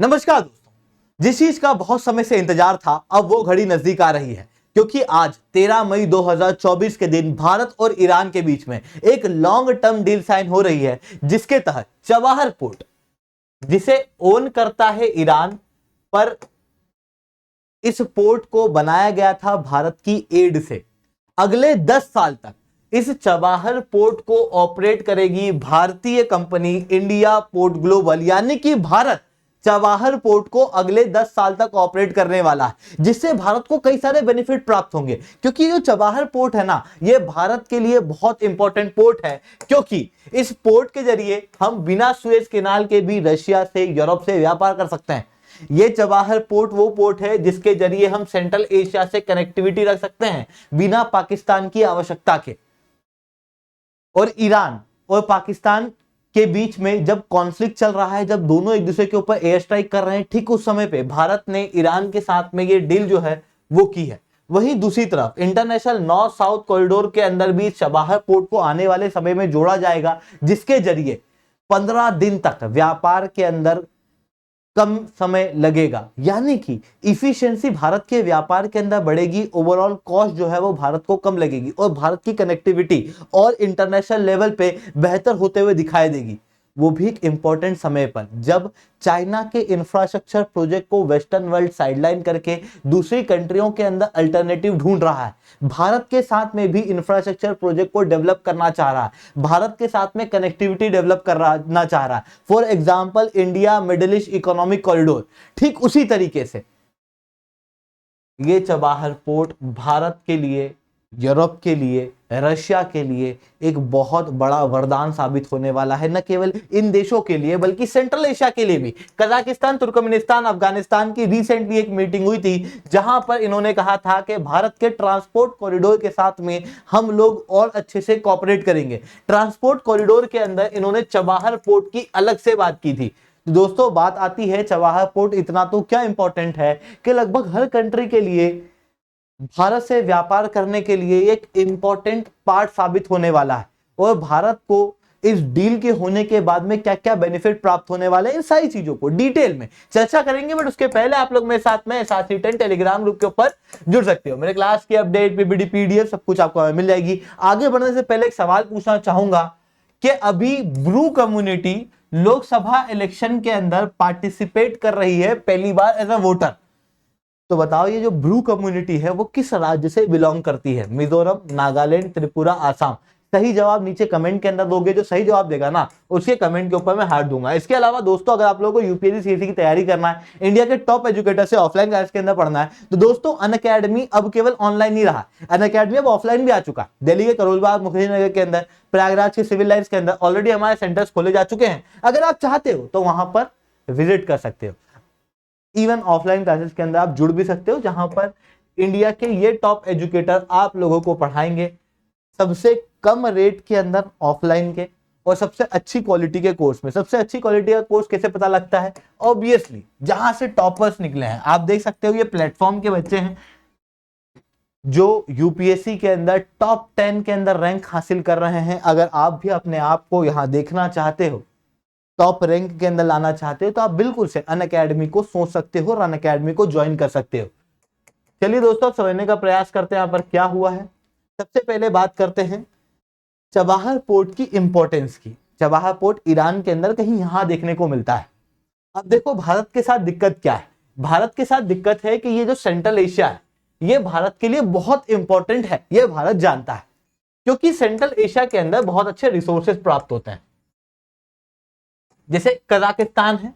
नमस्कार दोस्तों, जिस चीज का बहुत समय से इंतजार था अब वो घड़ी नजदीक आ रही है, क्योंकि आज 13 मई 2024 के दिन भारत और ईरान के बीच में एक लॉन्ग टर्म डील साइन हो रही है, जिसके तहत चबाहर पोर्ट, जिसे ओन करता है ईरान, पर इस पोर्ट को बनाया गया था भारत की एड से। अगले 10 साल तक इस चबाहर पोर्ट को ऑपरेट करेगी भारतीय कंपनी इंडिया पोर्ट ग्लोबल, यानी कि भारत चबाहर पोर्ट को अगले 10 साल तक ऑपरेट करने वाला है, जिससे भारत को कई सारे बेनिफिट प्राप्त होंगे। क्योंकि जो चबाहर पोर्ट है ना, ये भारत के लिए बहुत इंपॉर्टेंट पोर्ट है, क्योंकि इस पोर्ट के जरिए हम बिना सुएज कैनाल के भी रशिया से, यूरोप से व्यापार कर सकते हैं। ये चबाहर पोर्ट वो पोर्ट है जिसके जरिए हम सेंट्रल एशिया से कनेक्टिविटी रख सकते हैं बिना पाकिस्तान की आवश्यकता के। और ईरान और पाकिस्तान के बीच में जब कॉन्फ्लिक्ट चल रहा है, जब दोनों एक दूसरे के ऊपर एयर स्ट्राइक कर रहे हैं, ठीक उस समय पे भारत ने ईरान के साथ में ये डील जो है वो की है। वहीं दूसरी तरफ इंटरनेशनल नॉर्थ साउथ कॉरिडोर के अंदर भी चबाहर पोर्ट को आने वाले समय में जोड़ा जाएगा, जिसके जरिए 15 दिन तक व्यापार के अंदर कम समय लगेगा, यानी कि इफिशिएंसी भारत के व्यापार के अंदर बढ़ेगी। ओवरऑल कॉस्ट जो है वो भारत को कम लगेगी और भारत की कनेक्टिविटी और इंटरनेशनल लेवल पे बेहतर होते हुए दिखाई देगी, वो भी एक इंपॉर्टेंट समय पर, जब चाइना के इंफ्रास्ट्रक्चर प्रोजेक्ट को वेस्टर्न वर्ल्ड साइडलाइन करके दूसरी कंट्रियों के अंदर अल्टरनेटिव ढूंढ रहा है। भारत के साथ में भी इंफ्रास्ट्रक्चर प्रोजेक्ट को डेवलप करना चाह रहा है, भारत के साथ में कनेक्टिविटी डेवलप करना चाह रहा है। For example India middle east economic corridor. ठीक उसी तरीके से ये चबाहर पोर्ट भारत के लिए, यूरोप के लिए, रशिया के लिए एक बहुत बड़ा वरदान साबित होने वाला है। न केवल इन देशों के लिए बल्कि सेंट्रल एशिया के लिए भी। कजाकिस्तान, तुर्कमेनिस्तान, अफगानिस्तान की रिसेंटली एक मीटिंग हुई थी, जहां पर इन्होंने कहा था कि भारत के ट्रांसपोर्ट कॉरिडोर के साथ में हम लोग और अच्छे से कोऑपरेट करेंगे। ट्रांसपोर्ट कॉरिडोर के अंदर इन्होंने चबाहर पोर्ट की अलग से बात की थी। दोस्तों, बात आती है चबाहर पोर्ट इतना तो क्या इंपॉर्टेंट है कि लगभग हर कंट्री के लिए भारत से व्यापार करने के लिए एक इंपॉर्टेंट पार्ट साबित होने वाला है। और भारत को इस डील के होने के बाद में क्या क्या बेनिफिट प्राप्त होने वाले हैं, इन सारी चीजों को डिटेल में चर्चा करेंगे। बट उसके पहले आप लोग मेरे साथ में SRC10 टेलीग्राम ग्रुप के ऊपर जुड़ सकते हो। मेरे क्लास की अपडेट, PPT, PDF सब कुछ आपको मिल जाएगी। आगे बढ़ने से पहले एक सवाल पूछना चाहूंगा कि अभी ब्रू कम्युनिटी लोकसभा इलेक्शन के अंदर पार्टिसिपेट कर रही है पहली बार एज अ वोटर। तो बताओ, ये जो ब्रू कम्युनिटी है वो किस राज्य से बिलोंग करती है? मिजोरम, नागालैंड, त्रिपुरा, आसाम। सही जवाब नीचे कमेंट के अंदर दोगे। जो सही जवाब देगा ना, उसके कमेंट के ऊपर मैं हार्ट दूंगा। इसके अलावा दोस्तों, अगर आप लोगों को UPSC CET की तैयारी करना है, इंडिया के टॉप एजुकेटर से ऑफलाइन क्लास के अंदर पढ़ना है, तो दोस्तों अनअकैडमी अब केवल ऑनलाइन नहीं रहा, अनअकैडमी अब ऑफलाइन भी आ चुका है। दिल्ली के करोलबाग, मुखर्जी के अंदर, प्रयागराज के सिविल लाइन्स के अंदर ऑलरेडी हमारे सेंटर्स खोले जा चुके हैं। अगर आप चाहते हो तो वहां पर विजिट कर सकते हो। इवन ऑफलाइन क्लासेस के अंदर आप जुड़ भी सकते हो, जहां पर इंडिया के ये टॉप एजुकेटर आप लोगों को पढ़ाएंगे सबसे कम रेट के अंदर ऑफलाइन के, और सबसे अच्छी क्वालिटी के कोर्स में। सबसे अच्छी क्वालिटी का कोर्स कैसे पता लगता है? ऑब्वियसली जहां से टॉपर्स निकले हैं। आप देख सकते हो ये प्लेटफॉर्म के बच्चे हैं जो UPSC के अंदर टॉप 10 के अंदर रैंक हासिल कर रहे हैं। अगर आप भी अपने आप को यहां देखना चाहते हो, टॉप रैंक के अंदर लाना चाहते हो, तो आप बिल्कुल से अनअकैडमी को सोच सकते हो और अनअकैडमी को ज्वाइन कर सकते हो। चलिए दोस्तों, समझने का प्रयास करते हैं यहाँ पर क्या हुआ है। सबसे पहले बात करते हैं चबाहर पोर्ट की इंपॉर्टेंस की। चबाहर पोर्ट ईरान के अंदर कहीं यहां देखने को मिलता है। अब देखो, भारत के साथ दिक्कत क्या है? भारत के साथ दिक्कत है कि ये जो सेंट्रल एशिया है, ये भारत के लिए बहुत इंपॉर्टेंट है। ये भारत जानता है, क्योंकि सेंट्रल एशिया के अंदर बहुत अच्छे रिसोर्सेज प्राप्त होते हैं। जैसे कजाकिस्तान है,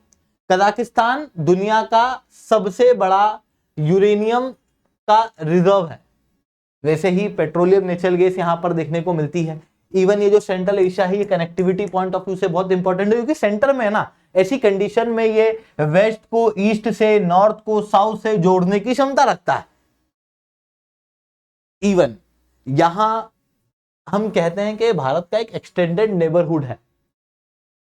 कजाकिस्तान दुनिया का सबसे बड़ा यूरेनियम का रिजर्व है। वैसे ही पेट्रोलियम, नेचुरल गैस यहां पर देखने को मिलती है। इवन ये जो सेंट्रल एशिया है, ये कनेक्टिविटी पॉइंट ऑफ व्यू से बहुत इंपॉर्टेंट है, क्योंकि सेंटर में है ना, ऐसी कंडीशन में ये वेस्ट को ईस्ट से, नॉर्थ को साउथ से जोड़ने की क्षमता रखता है। इवन यहां हम कहते हैं कि भारत का एक एक्सटेंडेड नेबरहुड है।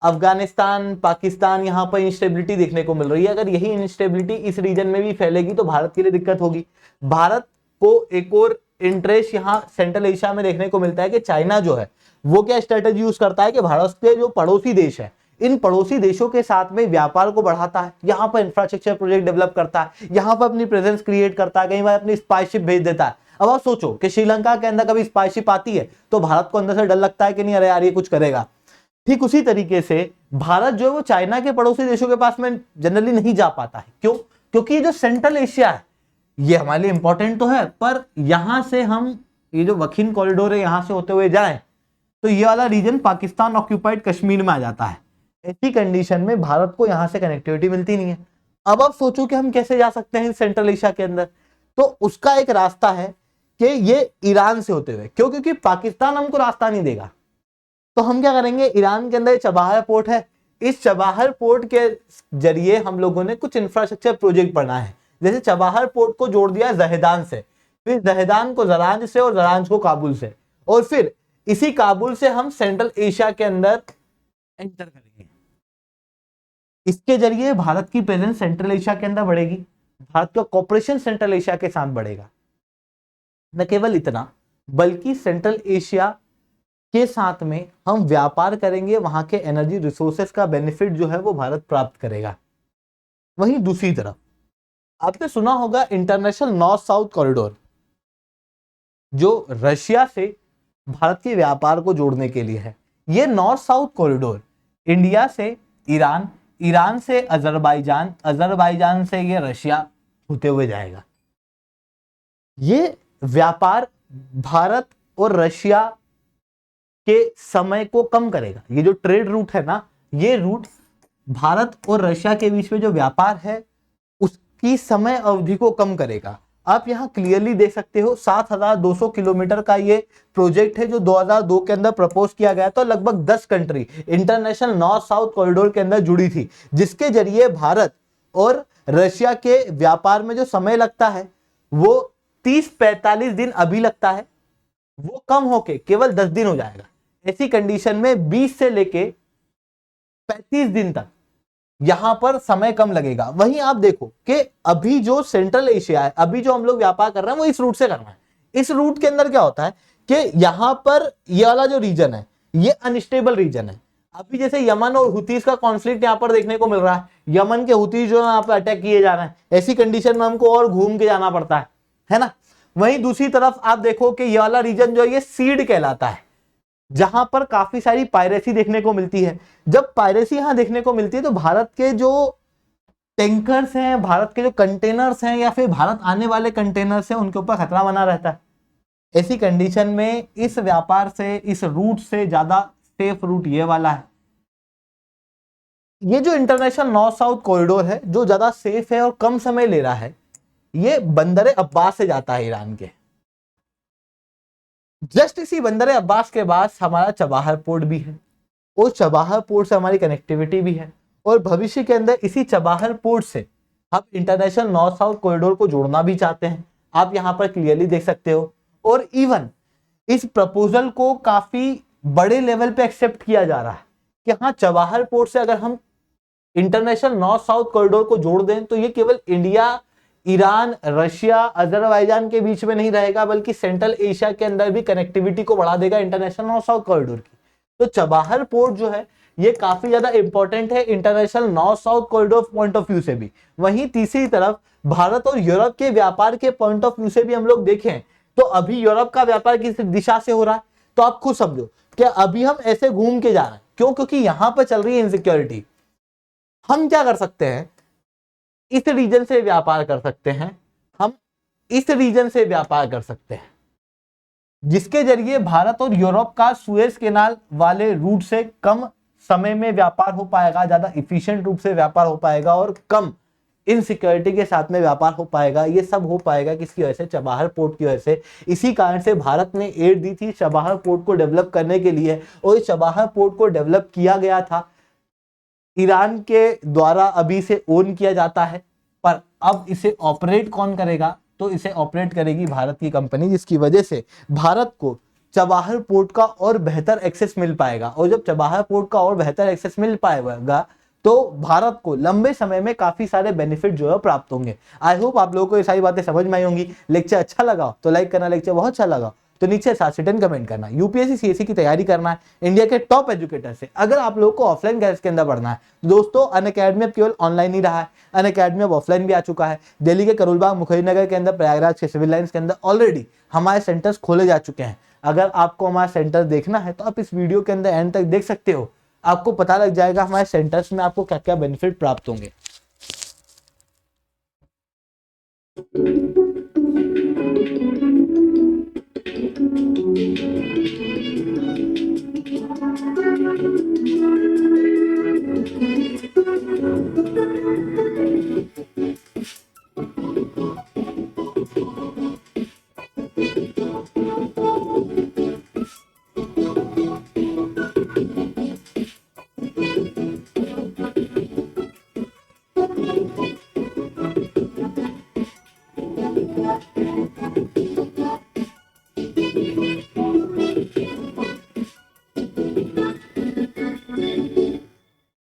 अफगानिस्तान, पाकिस्तान, यहां पर इंस्टेबिलिटी देखने को मिल रही है। अगर यही इंस्टेबिलिटी इस रीजन में भी फैलेगी तो भारत के लिए दिक्कत होगी। भारत को एक और इंटरेस्ट यहां सेंट्रल एशिया में देखने को मिलता है कि चाइना जो है वो क्या स्ट्रेटेजी यूज करता है कि भारत के जो पड़ोसी देश है इन पड़ोसी देशों के साथ में व्यापार को बढ़ाता है, यहाँ पर इंफ्रास्ट्रक्चर प्रोजेक्ट डेवलप करता है, यहाँ पर अपनी प्रेजेंस क्रिएट करता है, कई बार अपनी स्पाईशिप भेज देता है। अब आप सोचो कि श्रीलंका के अंदर कभी स्पाईशिप आती है तो भारत को अंदर से डर लगता है कि नहीं, अरे यार ये कुछ करेगा। ठीक उसी तरीके से भारत जो है वो चाइना के पड़ोसी देशों के पास में जनरली नहीं जा पाता है। क्यों? क्योंकि ये जो सेंट्रल एशिया है ये हमारे लिए इंपॉर्टेंट तो है, पर यहां से हम ये जो वखिन कॉरिडोर है यहां से होते हुए जाएं तो ये वाला रीजन पाकिस्तान ऑक्यूपाइड कश्मीर में आ जाता है। ऐसी कंडीशन में भारत को यहां से कनेक्टिविटी मिलती नहीं है। अब आप सोचो कि हम कैसे जा सकते हैं सेंट्रल एशिया के अंदर, तो उसका एक रास्ता है कि ये ईरान से होते हुए। क्यों? क्योंकि पाकिस्तान हमको रास्ता नहीं देगा, तो हम क्या करेंगे, ईरान के अंदर चबाहर पोर्ट है, इस चबाहर पोर्ट के जरिए हम लोगों ने कुछ इंफ्रास्ट्रक्चर प्रोजेक्ट बनाए हैं। जैसे चबाहर पोर्ट को जोड़ दिया जहेदान से, फिर जहेदान को जरांज से और जरांज को काबुल से, और फिर इसी काबुल से हम सेंट्रल एशिया के अंदर एंटर करेंगे। इसके जरिए भारत की प्रेजेंस सेंट्रल एशिया के अंदर बढ़ेगी, भारत का कॉपरेशन सेंट्रल एशिया के साथ बढ़ेगा। न केवल इतना बल्कि सेंट्रल एशिया के साथ में हम व्यापार करेंगे, वहां के एनर्जी रिसोर्सेस का बेनिफिट जो है वो भारत प्राप्त करेगा। वहीं दूसरी तरफ आपने सुना होगा इंटरनेशनल नॉर्थ साउथ कॉरिडोर, जो रशिया से भारत के व्यापार को जोड़ने के लिए है। ये नॉर्थ साउथ कॉरिडोर इंडिया से ईरान, ईरान से अजरबैजान, अजरबैजान से ये रशिया होते हुए जाएगा। ये व्यापार भारत और रशिया के समय को कम करेगा। ये जो ट्रेड रूट है ना, ये रूट भारत और रशिया के बीच में जो व्यापार है उसकी समय अवधि को कम करेगा। आप यहाँ क्लियरली देख सकते हो 7200 किलोमीटर का ये प्रोजेक्ट है जो 2002 के अंदर प्रपोज किया गया। तो लगभग 10 country international north south corridor के अंदर जुड़ी थी, जिसके जरिए भारत और रशिया के व्यापार में जो समय लगता है वो 30-45 दिन अभी लगता है, वो कम होके केवल 10 दिन हो जाएगा। ऐसी कंडीशन में 20 से लेके 35 दिन तक यहां पर समय कम लगेगा। वहीं आप देखो कि अभी जो सेंट्रल एशिया है, अभी जो हम लोग व्यापार कर रहे हैं वो इस रूट से कर रहे हैं। इस रूट के अंदर क्या होता है कि यहां पर ये वाला जो रीजन है ये अनस्टेबल रीजन है। अभी जैसे यमन और हुतीज का कॉन्फ्लिक्ट यहां पर देखने को मिल रहा है, यमन के हुतीज जो यहाँ पर अटैक किए जा रहे हैं, ऐसी कंडीशन में हमको और घूम के जाना पड़ता है ना। वहीं दूसरी तरफ आप देखो कि ये वाला रीजन जो है ये सीड कहलाता है, जहां पर काफी सारी पायरेसी देखने को मिलती है। जब पायरेसी यहां देखने को मिलती है तो भारत के जो टैंकर्स हैं, भारत के जो कंटेनर्स हैं या फिर भारत आने वाले कंटेनर्स हैं, उनके ऊपर खतरा बना रहता है। ऐसी कंडीशन में इस व्यापार से, इस रूट से ज्यादा सेफ रूट ये वाला है। ये जो इंटरनेशनल नॉर्थ साउथ कॉरिडोर है जो ज्यादा सेफ है और कम समय ले रहा है, ये बंदर अब्बास से जाता है ईरान के। जस्ट इसी बंदर अब्बास के पास हमारा चबाहर पोर्ट भी है, उस चबाहर पोर्ट से हमारी कनेक्टिविटी भी है, और भविष्य के अंदर इसी चबाहर पोर्ट से हम इंटरनेशनल नॉर्थ साउथ कॉरिडोर को जोड़ना भी चाहते हैं। आप यहां पर क्लियरली देख सकते हो, और इवन इस प्रपोजल को काफी बड़े लेवल पे एक्सेप्ट किया जा रहा है कि हाँ, चबाहर पोर्ट से अगर हम इंटरनेशनल नॉर्थ साउथ कॉरिडोर को जोड़ दें तो ये केवल इंडिया, ईरान, रशिया, अजरबैजान के बीच में नहीं रहेगा, बल्कि सेंट्रल एशिया के अंदर भी कनेक्टिविटी को बढ़ा देगा इंटरनेशनल नॉर्थ साउथ कॉरिडोर की। तो चबाहर पोर्ट जो है ये काफी ज्यादा इंपॉर्टेंट है international north south corridor point of view से भी। वहीं तीसरी तरफ भारत और यूरोप के व्यापार के पॉइंट ऑफ व्यू से भी हम लोग देखें तो अभी यूरोप का व्यापार किस दिशा से हो रहा है, तो आप खुद समझो कि अभी हम ऐसे घूम के जा रहे हैं। क्यों? क्योंकि यहां पर चल रही है इनसिक्योरिटी। हम क्या कर सकते हैं, इस रीजन से व्यापार कर सकते हैं, हम इस रीजन से व्यापार कर सकते हैं, जिसके जरिए भारत और यूरोप का सुएज कैनाल वाले रूट से कम समय में व्यापार हो पाएगा, ज्यादा इफिशिएंट रूप से व्यापार हो पाएगा और कम इनसिक्योरिटी के साथ में व्यापार हो पाएगा। ये सब हो पाएगा किसकी वजह से? चबाहर पोर्ट की वजह से। इसी कारण से भारत ने एड दी थी चबाहर पोर्ट को डेवलप करने के लिए, और इस चबाहर पोर्ट को डेवलप किया गया था, ईरान के द्वारा अभी से ओन किया जाता है, पर अब इसे ऑपरेट कौन करेगा? तो इसे ऑपरेट करेगी भारत की कंपनी, जिसकी वजह से भारत को चबाहर पोर्ट का और बेहतर एक्सेस मिल पाएगा। और जब चबाहर पोर्ट का और बेहतर एक्सेस मिल पाएगा तो भारत को लंबे समय में काफी सारे बेनिफिट जो है प्राप्त होंगे। आई होप आप लोगों को ये सारी बातें समझ में आई होंगी। लेक्चर अच्छा लगा तो लाइक करना, लेक्चर बहुत अच्छा लगा तो नीचे साथ से 10 कमेंट करना। यूपीएससी सीएससी की तैयारी करना है इंडिया के टॉप एजुकेटर से। अगर आप लोगों को ऑफलाइन बैच के अंदर पढ़ना है दोस्तों, अनअकैडमी अब केवल ऑनलाइन ही रहा है, अनअकैडमी अब ऑफलाइन भी आ चुका है। दिल्ली के करोलबाग मुखर्जी के अंदर, प्रयागराज के सिविल लाइंस के अंदर ऑलरेडी हमारे सेंटर्स खोले जा चुके हैं। अगर आपको हमारा सेंटर देखना है तो आप इस वीडियो के अंदर एंड तक देख सकते हो, आपको पता लग जाएगा हमारे सेंटर्स में आपको क्या क्या बेनिफिट प्राप्त होंगे।